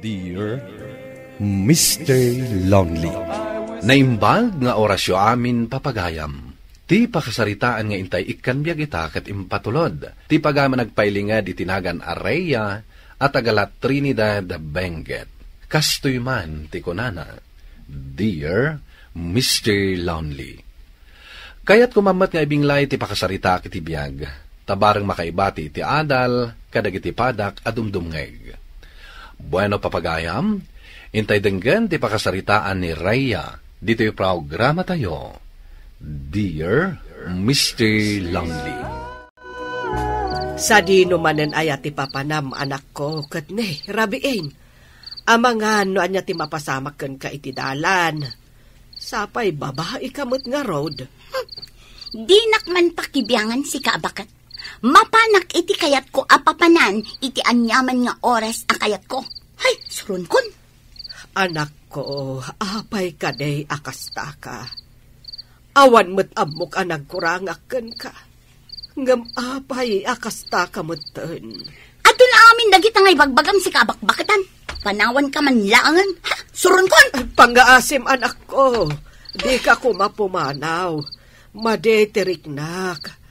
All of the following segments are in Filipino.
Dear Mr. Lonely. Naimbag nga orasyo amin papagayam. Ti pakasaritaan nga intay ikkanbiag ita ket impatulod. Ti pagama nagpailingad itinagan Areya at agalat Trinidad Benguet. Kastoy man ti kunana. Dear Mr. Lonely. Kaya't kumamat nga ibinglay ti pakasarita ket ibiyag. Tabarang makaibati ti adal kadagiti padak adumdumngeg. Bueno papagayam, intay denggan ti pakasaritaan ni Rhea. Dito yung programa tayo. Dear Mr. Lonely. Sa dino manen ayat ti papanam anak ko, kat ne, rabiin. Amangan no anya ti mapasamak ken ka iti dalan. Sapay babae kamot nga road. Di nakman pakibyangan si kaabakat. Mapanak iti kayat ko apapanan iti anyaman nga oras ang kayat ko. Hay, surun kon. Anak ko, apay ka day akasta ka. Awan mo't amok anag kurangaken ka. Ngam apay akasta ka moten. Ato na amin dagita ngay bagbagam si kabakbakatan. Panawan ka man langan. Ha, surun kon. Pangaasim anak ko. Di ka kumapumanaw. Madeterik nak.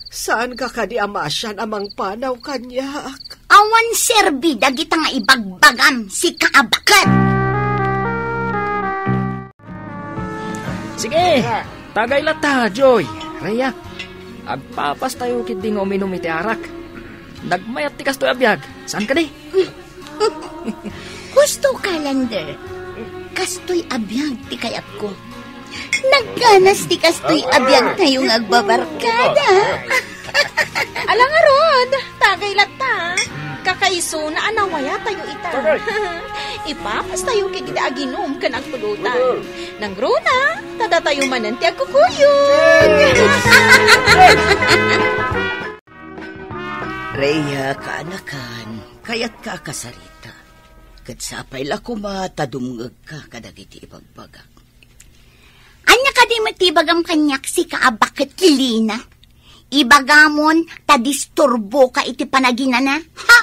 Saan ka kadi amasyan amang panaw kanyak? Awan serbi dagita nga ibagbagam si kaabakat. Sige, tagay lata, Joy. Rhea, agpapas tayo kit di nga uminom iti arak. Nagmayat ti kastoy abiyag. Saan ka di? Gusto calendar. Kastoy abiyag ti kayat ko. Nagganas ti kastoy abiyag tayo nga agbabarkada. Alang aron, tagay lata. Kakaiso na anawaya tayo ita. Ipapas tayo kikita aginom ka nagpulutan. Nang gruna, tada tayo manan ti agkukuyod. Rhea, kaanakan, kayat ka kasarita. Katsapay lakuma, tadumngag ka kadagiti ibagbaga. Anya ka di matibagam kanyak si kaabakit kilina. Ibagamon, tadisturbo ka iti panaginana. Ha?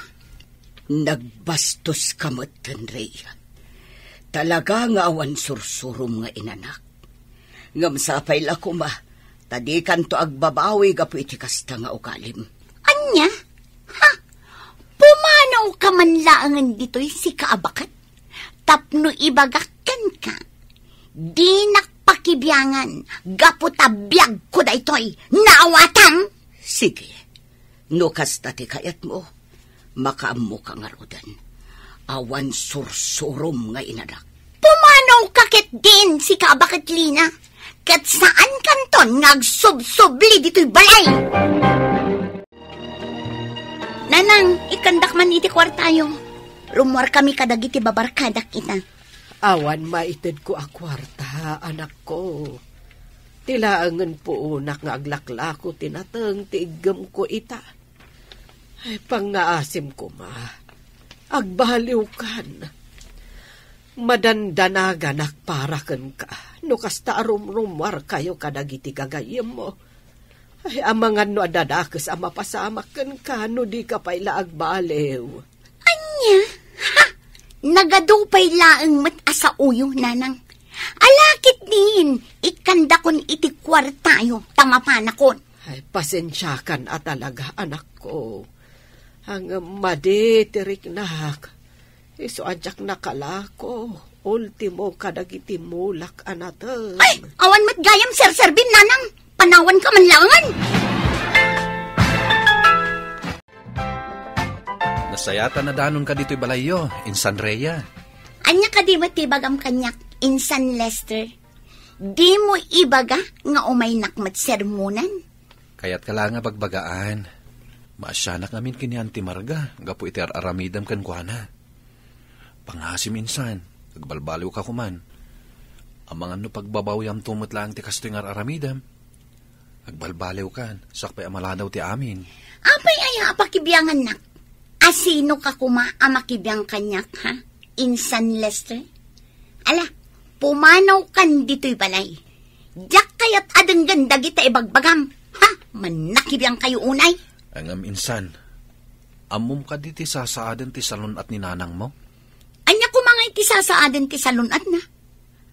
Nagbastos ka matan, Rhea. Talaga nga awan sursurum nga inanak. Ngamsapay lakuma, tadi kanto agbabawi gapu iti kasta nga ugalim. Anya? Ha? Pumanaw ka man laangan dito'y si kaabakat? Tapno ibagakan ka. Di nakpakibyangan, gapu tabiyag ko da ito'y naawatang. Sige, no kasta ti kayat mo, makaammo ka nga rodan. Awan sursurum nga inanak. Pumanaw kakit din si kaabakat lina. Kat saan kanton ngagsub-subli dito'y balay? Nanang, ikandak man iti kwartayo. Rumor kami kadagiti babarkadak ita. Awan maited ko a kwarta, anak ko. Tilaangan po unak nga aglaklako tinateng tiigam ko ita. Ay, pangaasim ko ma. Agbaliw kan. Madandanagan akparakan ka. No kasta rumrumwar kayo kadagiti gagayem mo. Ay, amangan no adadakas ama pasamak ka no di ka pa'y agbaliw. Anya? Ha? Nagadupay laang mat asa uyo, nanang. Alakit din, ikanda kon iti kwartayo, tamapanakon. Ay, pasensya kan talaga, anak ko. Ang madetirik nak. Iso adyak nakalako. Ultimo kadagiti mulak anatan. Ay, awan mat gayam serserbin, nanang. Panawan ka man langan. Nasayata na danon ka dito'y balayo, Insan Rhea. Anya ka di matibagam kanyak, Insan Lester? Di mo ibaga nga umay nakmat sermonan? Kaya't ka lang nga bagbagaan. Maasyanak namin kinianti Marga, gapu iti aramidam kan kuana. Pangasim insan, agbalbaliw ka kuman. Amangan no pagbabaw yam tumot lang ti kastoy nga aramidam. Agbalbaliw kan, sakpay amaladaw ti amin. Apay aya apakibyangan nak. Asino ka kuma amakibiyang kanyak, ha? Insan Lester? Ala, pumanaw kan dito'y balay. Diyak kayat adang ganda kita ibagbagam. Ha? Manakibiyang kayo unay. Angam insan, amum ka diti sasaadan ti salon at ninanang mo? Anya iti sasaadan ti salunat na.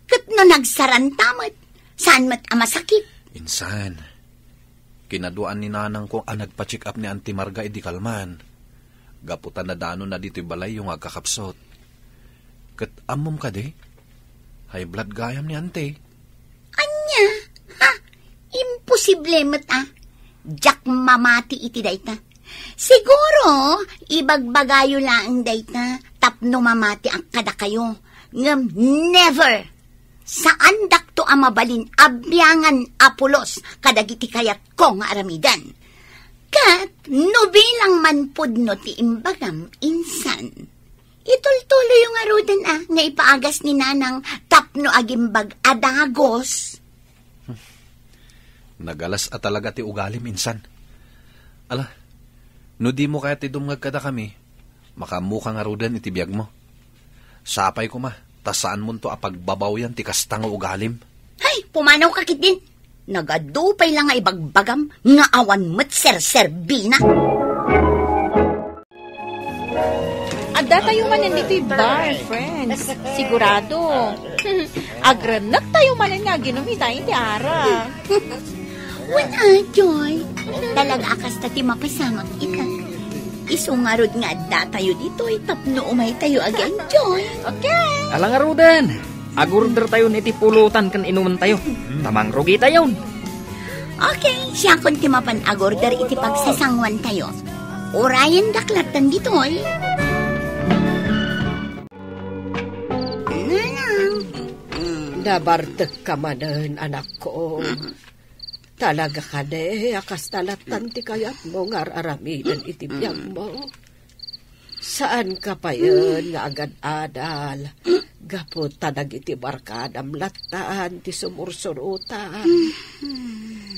Kat no nagsarantamad, saan mat amasakit? Insan, kinaduan ni nanang ko ang nagpa-check up ni Auntie Marga idi kalman. Gaputan na dano na dito'y balay yung agkakapsot. Kat amom ka de, high blood gayam ni Auntie. Anya? Ha? Imposible mat Jak mamati iti dayta. Siguro, ibagbagayo lang dayta, tapno mamati ang kada kayo. Ngam, never! Saan dakto ang mabalin abyangan apulos kadagiti kayat ko nga aramidan. Kat, no bilang manpud no ti imbagam insan. Itultuloy yung arudan nga ipaagas ni nanang tapno agimbag adagos. Nagalas at talaga ti ugali minsan. Ala, no di mo kaya ti dumngag kada kami, makamukha nga rudan iti biyag mo. Sapay ko ma, tasaan mo to apagbabaw yan ti kastang ugalim. Hay, pumanaw ka kit din. Nagadupay lang nga ibagbagam, nga awan mat ser-serbina. Adda tayo manan dito'y bar, friends. Sigurado. Agranak tayo manan nga ginumita iti ara. Wala, Joy. Talaga akas ta ti mapasamag ita. Isungarod nga adda tayo dito, tapno umay tayo again, Joy. Okay. Alang arudan, agurder tayo niti pulutan kan inuman tayo. Tamang rugi tayo. Okay, siya kun ti mapan agorder iti pagsasangwan tayo. Orayan daklatan dito, Nabartag ka manan, anak ko. Talaga ka de, akas talatan ti kayat mo nga aramidan iti biyag mo. Saan ka pa yun nga agad-adal? Gapot tadag iti barkadam lataan ti sumursurutan.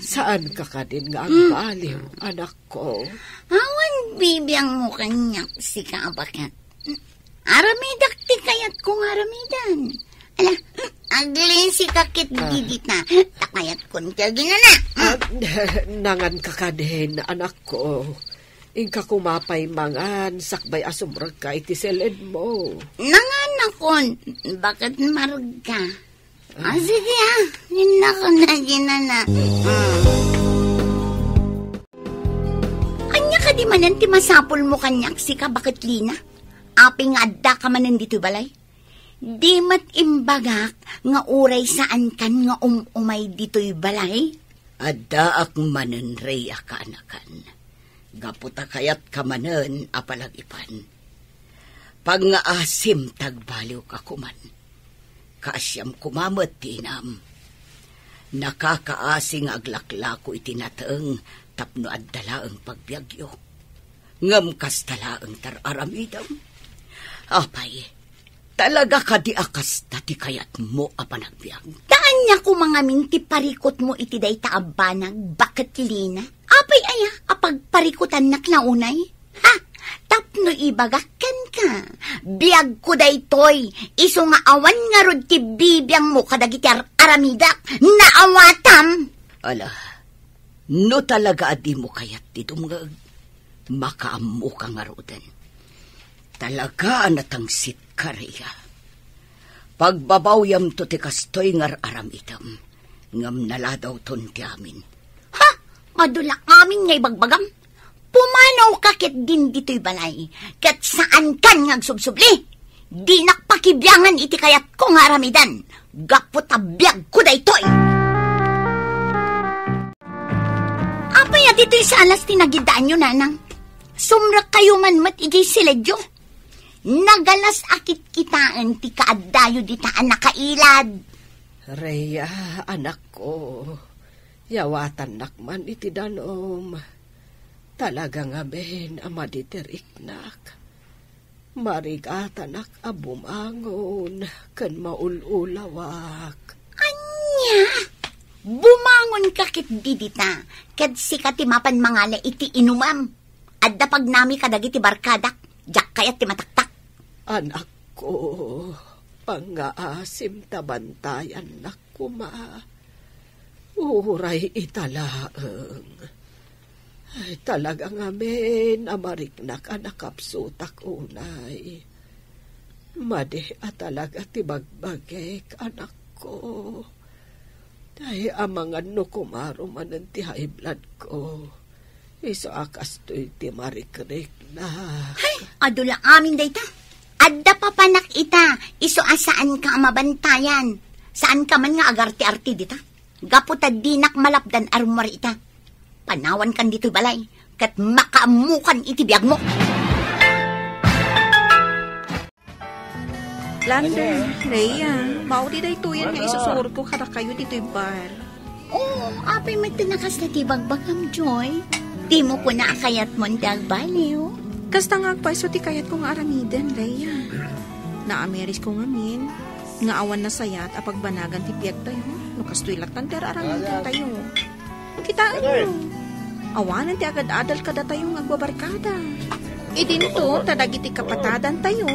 Saan ka din nga ang baliw, anak ko? Awan bibiyang mo kanyak si kaabakat. Aramidak ti kayat kong aramidan. Ala, aglin si kakit didit na. Takayat kun kaya ginana. Nangan ka din, anak ko. Ingka kumapay mangan, sakbay asumrag ka iti seled mo. Nangan akon, bakit marag ka? Sige hinako na ginana. Anya ka di manan ti masapol mo kanyak si ka bakit lina? Aping adda ka manan dito balay? Di mat imbagak nga uray saan kan nga umay dito'y balay? Adda ak manen reya ka anakan. Gaputa kayat ka manen apalagipan. Pag nga asim tagbaliw ka kuman. Kaasyam kumamot tinam. Nakakaasing aglaklako itinataeng tapno addala ang pagbyagyo. Ngam kastala ang tararamidam. Apay, talaga ka di akas tati kayat mo apanagbiag. Taan niya ko mga minti parikot mo iti day taabanag bakit lina? Apay aya apagparikutan na klaunay? Ha? Tapno ibagakan ka. Biag ko day toy. Iso nga awan nga rod ti bibiyang mo kadagiti aramidak. Naawatam. Ala, no talaga adi mo kayat ti dumgag. Makaamu ka nga rodan. Talaga natangsit ka reya. Pagbabawyam to ti kastoy ngar aramitam. Ngam naladaw ton ti amin. Ha? Madula amin ngay bagbagam? Pumanaw kakit din dito'y balay. Kat saan kan ngagsubsubli? Di nakpakibyangan iti kayat ko nga aramidan. Gapot abiyag ko daytoy. Apay at ito'y salas tinagidaan nyo, nanang. Sumrak kayo man mat ijay siledyo. Nagalas akit kitaan ti kaaddayo di taan nakailad. Rhea, anak ko. Yawatan nakman iti danom. Talaga nga ben ama diteriknak. Marigatanak abumangon kan maululawak. Anya? Bumangon kakit didita. Kad sikatimapan mangala iti inumam. Adda pag nami kadagiti barkadak. Jak kayat ti mataktak. Anak ko, pangaasim tabantayan na kuma. Uray italaang. Ay, talagang amen, amariknak anakapsutak unay. Madi at talaga tibagbagek, anak ko. Dahil amangan no kumaro man ang ti high blood ko. Iso akas to'y ti marikrik na. Ay, adula amin dayta. Adda pa panak ita. Iso asaan ka mabantayan. Saan ka man nga agarti-arti dita. Gaputad dinak malapdan arumar ita. Panawan kan dito balay. Kat makaamukan iti biyag mo. Lander, Rhea, maudi day tuyan nga isusur ko kada kayo dito'y bar. Oo, apay may tinakas na tibagbagam, Joy. Di mo po naakayat mo ang baliw. Kasta nga agpaiso ti kayat ko nga aramiden, Rhea. Naameris ko nga min, nga awan na sayat apagbanagan ti piyag tayo. No kastoy latan ter aramiden tayo. Kitaan mo. Awanan ti agad-adal kada tayo nga agbabarkada. Idinto, tadagiti kapatadan tayo.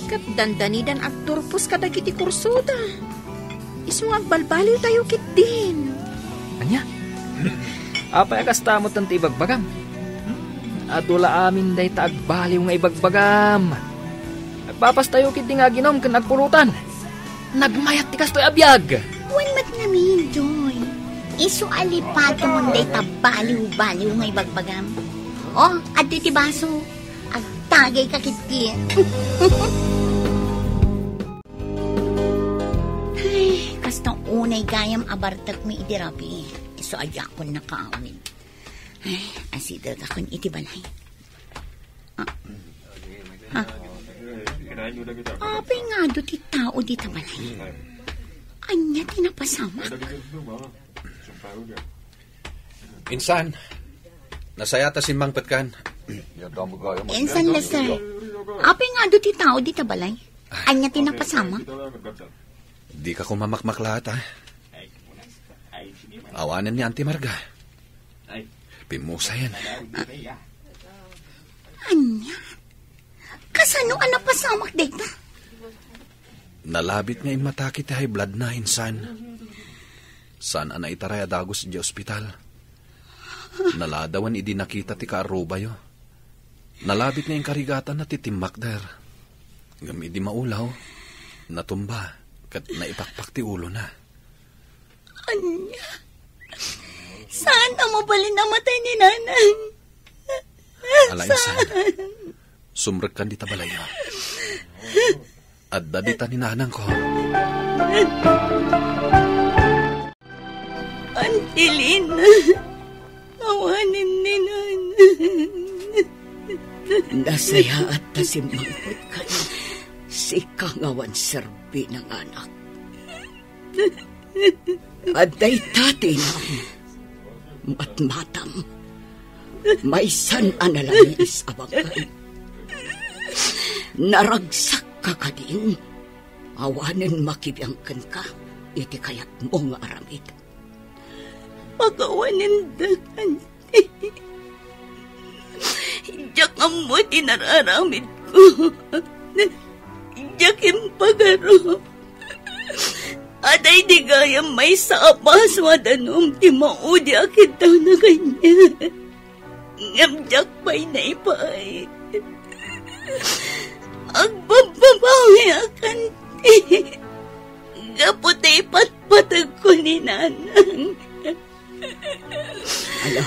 Kat dandanidan agturpos kadagiti kursuda. Isu agbalbaliw tayo kit din. Anya? Apay akastamot ng ibagbagam. Adula amin day taagbaliw nga ibagbagam. Nagpapas tayo kit di nga ginom kan nagpulutan. Nagmayat ti kastoy abiyag. Wan mat namin, Joy. Isu alipato mo day tabaliw-baliw nga ibagbagam. Oh, addi ti baso. Agtagay ka kit di. Kastang unay gayam abartag mi idirapi. Iso adya akong nakaawin. Ay, asidal akong itibalay. Apay nga do ti tao di tabalay. Anya tinapasamak. Insan, nasayata si Mang Petkan. Insan, Lester. Apay nga do ti tao di tabalay. Anya tinapasamak. Di ka kumamakmaklat, ha? Awanan ni Auntie Marga. Pimusa yan. Anya? Kasano ka napasamak, dita? Nalabit nga imatakit high blood na, insan. Saan na itaray adagos di ospital? Naladawan idi nakita ti kaarubayo. Nalabit nga yung karigatan na titimbak der. Gami di maulaw. Natumba. Kat naipakpak ti ulo na. Anya? Saan na mabalin namatay ni nanang? Alaysan, sumrek kan di tabalayo. At dadita ni nanang ko. Antilin, awanin ni nanang. Nasaya at tasimangkot kayo. Si Kangawan serbi ng anak. Aday tati na matmatam. May san analangis abangkay. Naragsak ka kading. Awanin makibiyangkan ka. Iti kayat mo nga aramid. Pagawanin dagan. Diyak ang mo tinararamid ko. Diyakin pagaro. Aday di gaya may sapas madanom ti maudi akit daw na ganyan. Ngamjak pa'y naipay. Agbababawi akan ti. Gaputay patpatag ko ni nanang. Ala,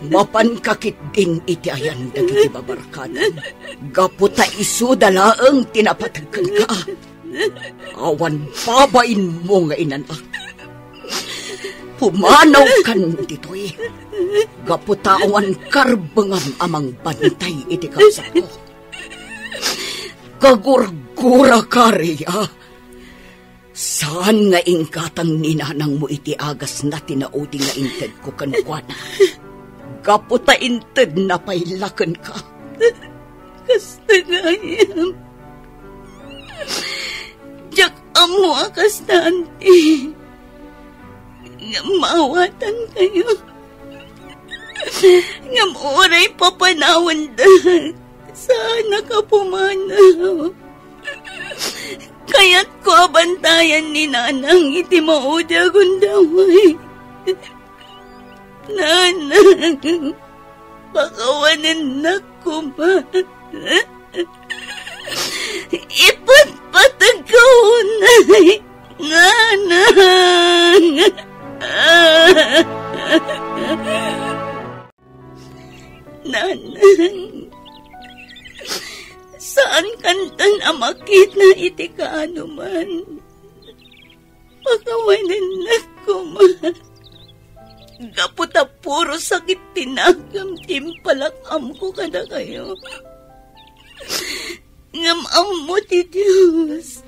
mapan kakit din iti ayan dagiti babarkadan. Gaputa isu dalaang tinapatagkan ka. Awan babain mo nga inanak. Pumanaw kan dito'y. Gaputa awan karbangam amang bantay iti kapsa ko. Kagurgura kariya. Saan nga ingkatang ninanang mo iti agas na tinaudi nga inted ko kanukwana? Kaputa inted na pailakan ka. Kasta gayam. Diyak amo akas na anti. Nga maawatan kayo. Nga oray papanawan da. Sana ka pumanaw. Kaya't ko abantayan ni nanang iti maudi akong daway. Nanang, pakawanan na ko man. ipatpatagaw na nanang. Nanang, saan kanta na makita iti kaano man? Pagawanan na ko man. Gaputa puro sakit tinagam timpalakam ko kada kayo. Ngamam mo ti Diyos,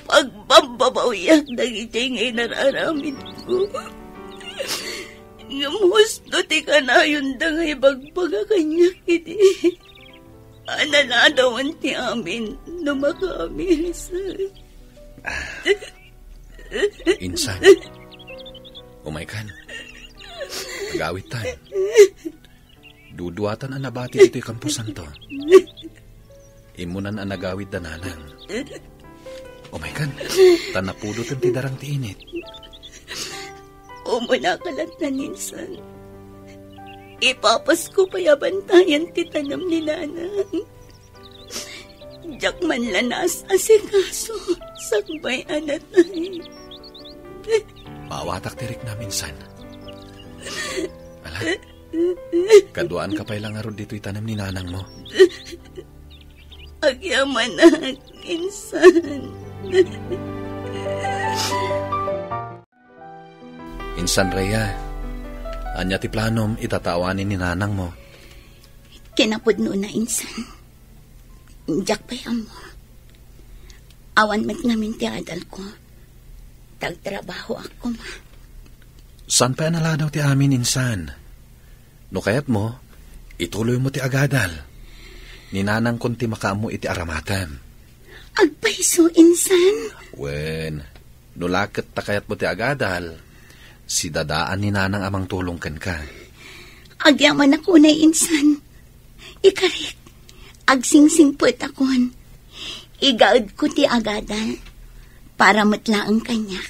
pagbababawyak dagiti ngay nararamid ko. Ngamusto ti kanayon da ngay bagbaga kanya kiti. Analadawan ti amin na makamirisay. Insan, umaikan. Pag-awitan. Duduatan ang nabati dito yung kampusan to. Imunan ang nagawid dananang. Umaikan, tanapulot ang tidarang tiinit. Umunakalat na ninsan. Ipapas ko payabantayan ti tanam ni nanang. Diyak man lanas asikaso, sakbay anatay. Maawatak tirik namin, san. Ala, kaduaan ka pa ilang araw dito itanam ni nanang mo. Agyaman na, insan. Insan Rhea, anya ti planom itatawanin ni nanang mo. Kinapudno na insan. Diyak pa mo. Awan mat namin ti adal ko. Tagtrabaho ako ma. San pa naladaw ti amin, insan? No kayat mo, ituloy mo ti agadal. Ninanang kunti makaamo iti aramatan. Agpaiso, insan. Wen, no lakit ta kayat mo ti agadal, si dadaan ni nanang amang tulong ken ka. Agyaman ako na insan. Ikarik, agsingsingput akon. Igaad ko ti agadal para matlaang kanya.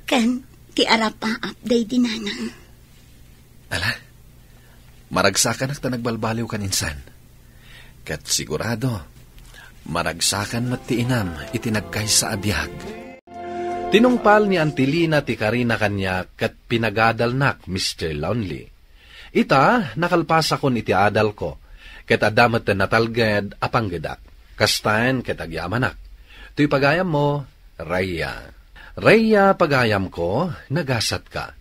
Kan, ti arapa upday di nanang. Ala, maragsakan at nagbalbaliw kan insan. Kat sigurado, maragsakan mat ti inam itinagkay sa abiyag. Tinungpal ni Antilina ti Karina kanya kat pinagadalnak, Mr. Lonely. Ita, nakalpasa kon iti adal ko, kat adamat na natalgad apanggedak, kastan kat agyamanak. Tuy pagayam mo, Rhea. Rhea, pagayam ko, nagasat ka.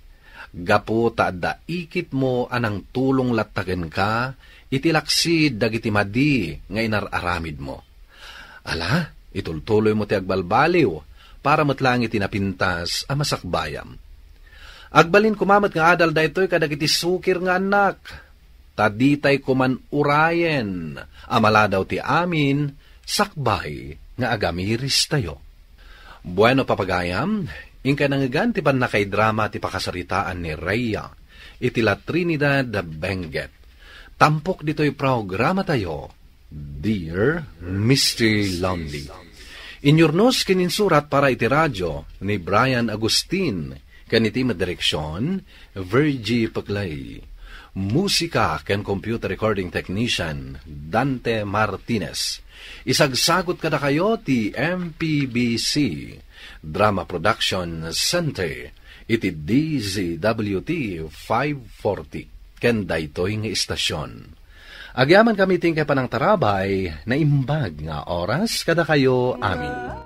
Gapu taada ikit mo anang tulong latagen ka, itilaksid dagiti madi nga inararamid mo. Ala, itultuloy mo ti agbalbaliw, para matlang itinapintas a masakbayam. Agbalin kumamat nga adal da ito'y kadagiti sukir nga anak. Taditay kuman urayen, amala daw ti amin, sakbay nga agamiris tayo. Bueno papagayam, ingka nangigan ti pan na kay drama ti pakasaritaan ni Rhea, itila Trinidad Benguet. Tampok dito'y programa tayo, Dear Mr. Lonely. Inyornos kininsurat para iti radyo ni Brian Agustin, kaniti madireksyon, Virgie Paglay. Musika ken computer recording technician, Dante Martinez. Isagsagot kada kayo ti MPBC, Drama Production Center, iti DZWT 540, ken daytoy nga istasyon. Agyaman kami tingkay panang tarabay na imbag nga oras kada kayo amin.